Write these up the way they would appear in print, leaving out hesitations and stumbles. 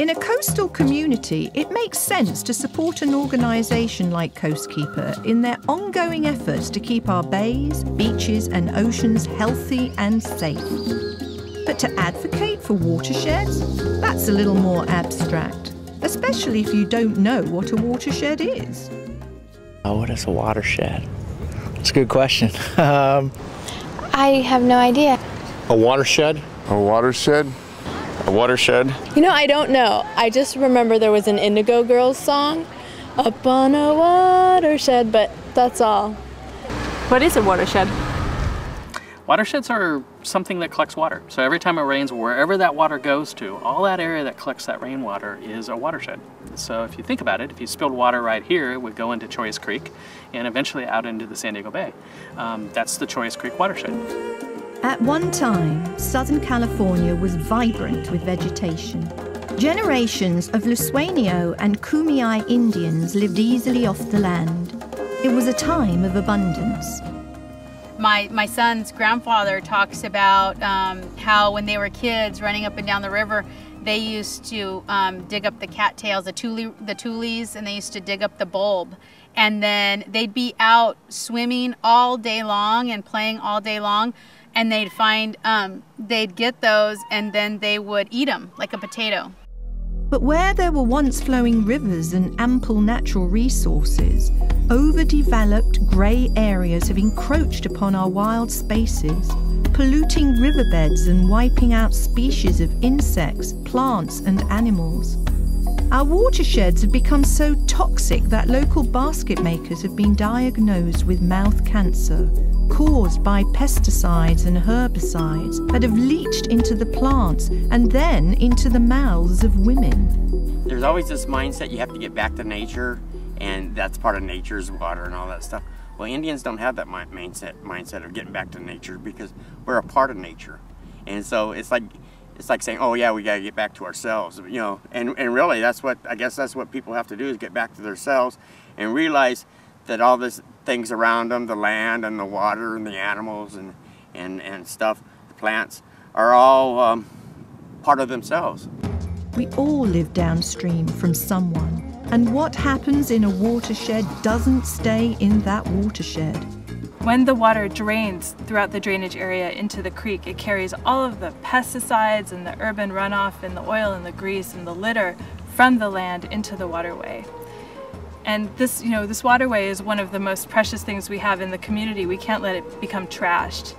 In a coastal community, it makes sense to support an organisation like Coastkeeper in their ongoing efforts to keep our bays, beaches and oceans healthy and safe. But to advocate for watersheds, that's a little more abstract, especially if you don't know what a watershed is. Oh, what is a watershed? That's a good question. I have no idea. A watershed? A watershed? A watershed? You know, I don't know. I just remember there was an Indigo Girls song, Up on a Watershed, but that's all. What is a watershed? Watersheds are something that collects water. So every time it rains, wherever that water goes to, all that area that collects that rainwater is a watershed. So if you think about it, if you spilled water right here, it would go into Choice Creek and eventually out into the San Diego Bay. That's the Choice Creek watershed. At one time, Southern California was vibrant with vegetation. Generations of Luiseno and Kumeyaay Indians lived easily off the land. It was a time of abundance. My son's grandfather talks about how when they were kids running up and down the river, they used to dig up the cattails, the tules, and they used to dig up the bulb. And then they'd be out swimming all day long and playing all day long. And they'd find, they'd get those and then they would eat them like a potato. But where there were once flowing rivers and ample natural resources, overdeveloped grey areas have encroached upon our wild spaces, polluting riverbeds and wiping out species of insects, plants and animals. Our watersheds have become so toxic that local basket makers have been diagnosed with mouth cancer, caused by pesticides and herbicides that have leached into the plants and then into the mouths of women. There's always this mindset you have to get back to nature, and that's part of nature's water and all that stuff. Well, Indians don't have that mindset of getting back to nature because we're a part of nature. And so it's like saying, oh yeah, we got to get back to ourselves, you know, and really I guess that's what people have to do, is get back to themselves and realize that all these things around them, the land and the water and the animals and stuff, the plants, are all part of themselves. We all live downstream from someone, and what happens in a watershed doesn't stay in that watershed. When the water drains throughout the drainage area into the creek, it carries all of the pesticides and the urban runoff and the oil and the grease and the litter from the land into the waterway. And this, this waterway is one of the most precious things we have in the community. We can't let it become trashed.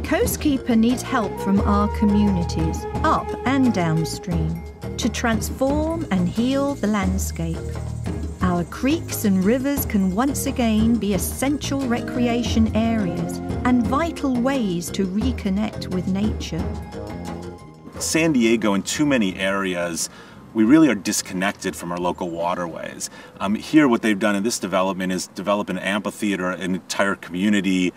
Coastkeeper needs help from our communities, up and downstream, to transform and heal the landscape. Our creeks and rivers can once again be essential recreation areas and vital ways to reconnect with nature. San Diego, in too many areas, we really are disconnected from our local waterways. Here, what they've done in this development is develop an amphitheater, an entire community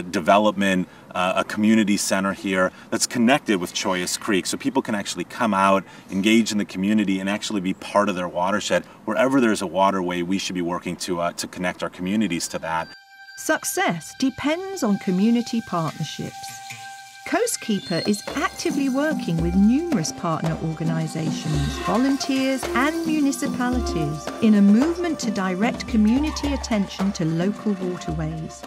development, a community center here that's connected with Choice Creek, so people can actually come out, engage in the community, and actually be part of their watershed. Wherever there's a waterway, we should be working to connect our communities to that. Success depends on community partnerships. Coastkeeper is actively working with numerous partner organisations, volunteers and municipalities in a movement to direct community attention to local waterways.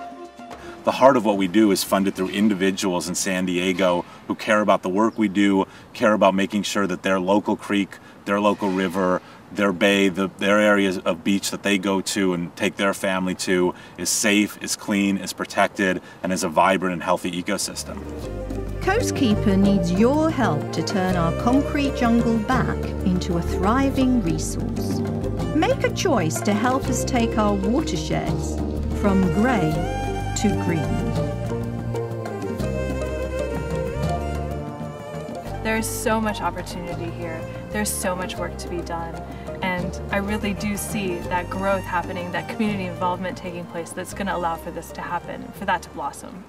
The heart of what we do is funded through individuals in San Diego who care about the work we do, care about making sure that their local creek, their local river, their bay, their areas of beach that they go to and take their family to is safe, is clean, is protected, and is a vibrant and healthy ecosystem. Coastkeeper needs your help to turn our concrete jungle back into a thriving resource. Make a choice to help us take our watersheds from grey to green. There's so much opportunity here. There's so much work to be done. And I really do see that growth happening, that community involvement taking place that's going to allow for this to happen, for that to blossom.